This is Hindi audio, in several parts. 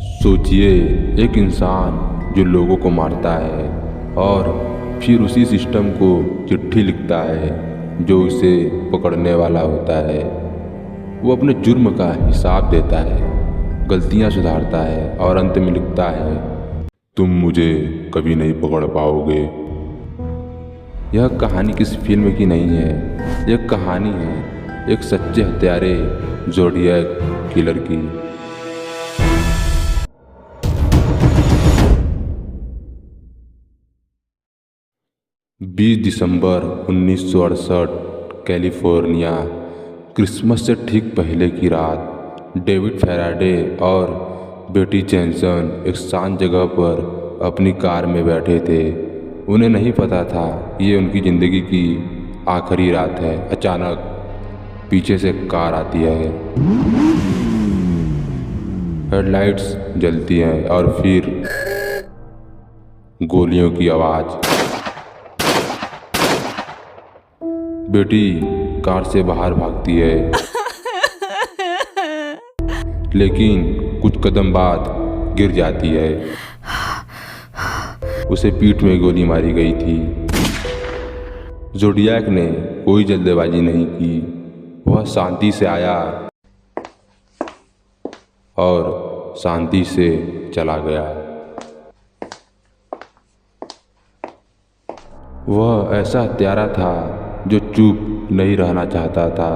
सोचिए, एक इंसान जो लोगों को मारता है और फिर उसी सिस्टम को चिट्ठी लिखता है जो उसे पकड़ने वाला होता है। वो अपने जुर्म का हिसाब देता है, गलतियां सुधारता है और अंत में लिखता है, तुम मुझे कभी नहीं पकड़ पाओगे। यह कहानी किसी फिल्म की नहीं है, यह कहानी है एक सच्चे हत्यारे ज़ोडिएक किलर की। 20 दिसंबर 1968 कैलिफोर्निया। क्रिसमस से ठीक पहले की रात डेविड फैराडे और बेटी जैनसन एक शांत जगह पर अपनी कार में बैठे थे। उन्हें नहीं पता था ये उनकी ज़िंदगी की आखिरी रात है। अचानक पीछे से कार आती है, हेडलाइट्स जलती हैं और फिर गोलियों की आवाज़। बेटी कार से बाहर भागती है, लेकिन कुछ कदम बाद गिर जाती है। उसे पीठ में गोली मारी गई थी। ज़ोडिएक ने कोई जल्दबाजी नहीं की। वह शांति से आया और शांति से चला गया। वह ऐसा हत्यारा था जो चुप नहीं रहना चाहता था।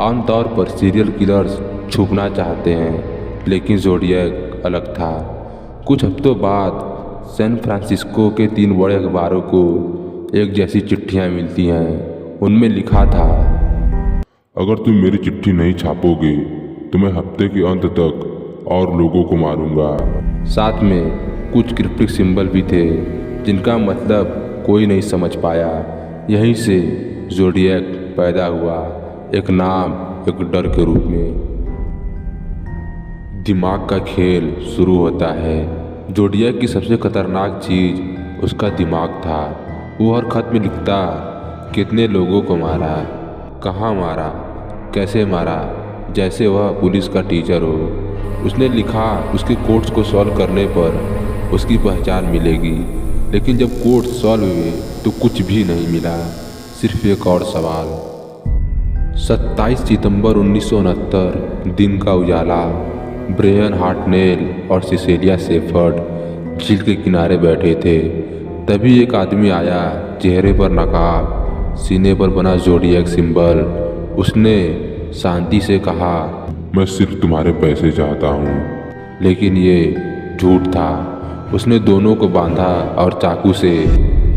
आमतौर पर सीरियल किलर्स छुपना चाहते हैं, लेकिन ज़ोडिएक अलग था। कुछ हफ्तों बाद सैन फ्रांसिस्को के 3 बड़े अखबारों को एक जैसी चिट्ठियां मिलती हैं। उनमें लिखा था, अगर तुम मेरी चिट्ठी नहीं छापोगे तो मैं हफ्ते के अंत तक और लोगों को मारूंगा। साथ में कुछ क्रिप्टिक सिंबल भी थे जिनका मतलब कोई नहीं समझ पाया। यहीं से ज़ोडिएक पैदा हुआ, एक नाम, एक डर के रूप में। दिमाग का खेल शुरू होता है। ज़ोडिएक की सबसे खतरनाक चीज़ उसका दिमाग था। वो हर खत में लिखता, कितने लोगों को मारा, कहाँ मारा, कैसे मारा, जैसे वह पुलिस का टीचर हो। उसने लिखा उसके कोड्स को सॉल्व करने पर उसकी पहचान मिलेगी, लेकिन जब कोड सॉल्व हुए तो कुछ भी नहीं मिला, सिर्फ एक और सवाल। 27 सितंबर 1969 दिन का उजाला। ब्रेयन हार्टनेल और सिसेलिया शेफर्ड झील के किनारे बैठे थे। तभी एक आदमी आया, चेहरे पर नकाब, सीने पर बना ज़ोडिएक सिंबल। उसने शांति से कहा, मैं सिर्फ तुम्हारे पैसे चाहता हूँ। लेकिन ये झूठ था। उसने दोनों को बांधा और चाकू से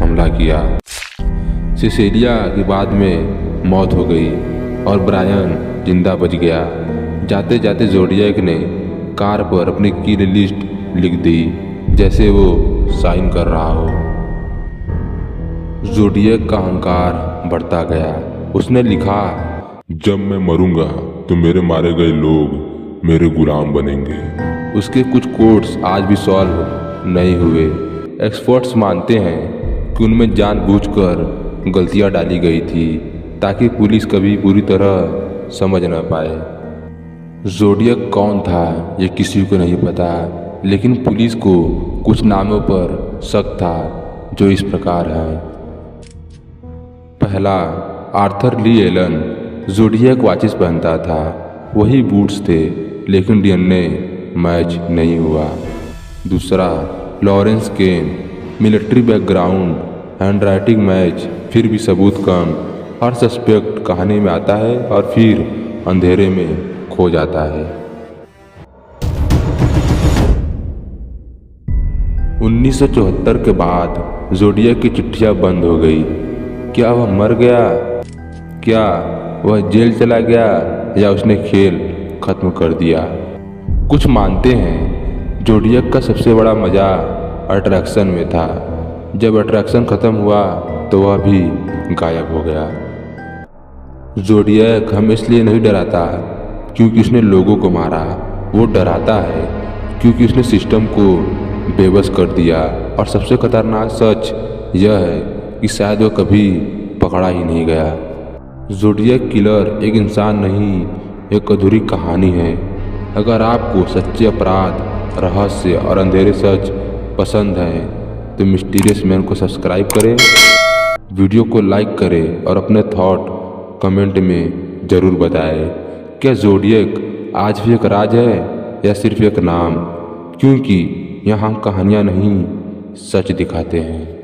हमला किया। सिसेलिया की बाद में मौत हो गई और ब्रायन जिंदा बच गया। जाते जाते ज़ोडिएक ने कार पर अपनी किल लिस्ट लिख दी, जैसे वो साइन कर रहा हो। ज़ोडिएक का अहंकार बढ़ता गया। उसने लिखा, जब मैं मरूंगा तो मेरे मारे गए लोग मेरे गुलाम बनेंगे। उसके कुछ कोड्स आज भी सॉल्व नहीं हुए। एक्सपर्ट्स मानते हैं कि उनमें जानबूझकर गलतियां डाली गई थी ताकि पुलिस कभी पूरी तरह समझ न पाए। ज़ोडिएक कौन था ये किसी को नहीं पता, लेकिन पुलिस को कुछ नामों पर शक था जो इस प्रकार हैं। पहला, आर्थर ली एलन। ज़ोडिएक वॉचेस पहनता था, वही बूट्स थे, लेकिन डीएनए मैच नहीं हुआ। दूसरा, लॉरेंस केन। मिलिट्री बैकग्राउंड, हैंडराइटिंग मैच, फिर भी सबूत कम। हर सस्पेक्ट कहानी में आता है और फिर अंधेरे में खो जाता है। 1974 के बाद ज़ोडिएक की चिट्ठियां बंद हो गई। क्या वह मर गया? क्या वह जेल चला गया या उसने खेल खत्म कर दिया? कुछ मानते हैं ज़ोडिएक का सबसे बड़ा मजा अट्रैक्शन में था। जब अट्रैक्शन खत्म हुआ तो वह भी गायब हो गया। ज़ोडिएक हमें इसलिए नहीं डराता क्योंकि उसने लोगों को मारा। वो डराता है क्योंकि उसने सिस्टम को बेबस कर दिया। और सबसे खतरनाक सच यह है कि शायद वह कभी पकड़ा ही नहीं गया। ज़ोडिएक किलर एक इंसान नहीं, एक अधूरी कहानी है। अगर आपको सच्चे अपराध, रहस्य और अंधेरे सच पसंद हैं तो मिस्टीरियस मैन को सब्सक्राइब करें, वीडियो को लाइक करें और अपने थॉट कमेंट में ज़रूर बताएं। क्या ज़ोडिएक आज भी एक राज है या सिर्फ एक नाम? क्योंकि यहाँ हम कहानियाँ नहीं सच दिखाते हैं।